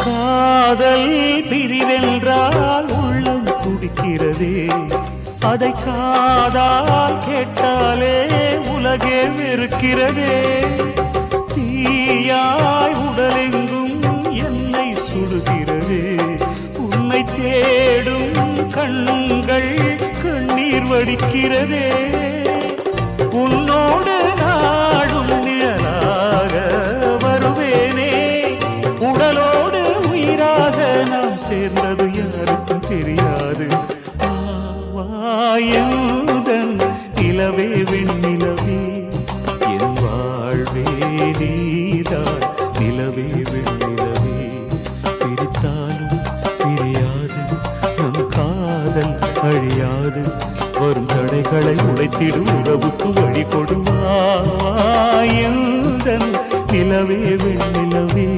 காதல் பிரிவென்றால் உள்ளம் துடிக்கிறதே, அதை காதால் கேட்டாலே உலகே வெறுக்கிறதே. தீயாய் உடலெங்கும் என்னை சுடுகிறதே, உன்னை தேடும் கண்கள் கண்ணீர் வடிக்கிறதே. உன்னோடு நாடும் நிழலாக வருவேனே, உடலோடு உயிராக நாம் சேர்ந்தது யாருக்கும் தெரியாது. வாயுதன் நிலவே வெண்ணிலவே, என் வாழ்வே நீதான் நிலவே வெண்ணிலவே. பிரித்தாலும் பிரியாது நம் காதல் அழியாது, வரும் தடைகளை உடைத்திடும் உறவுக்கு வழி கொடுவாயுதன் நிலவே வெண்ணிலவே.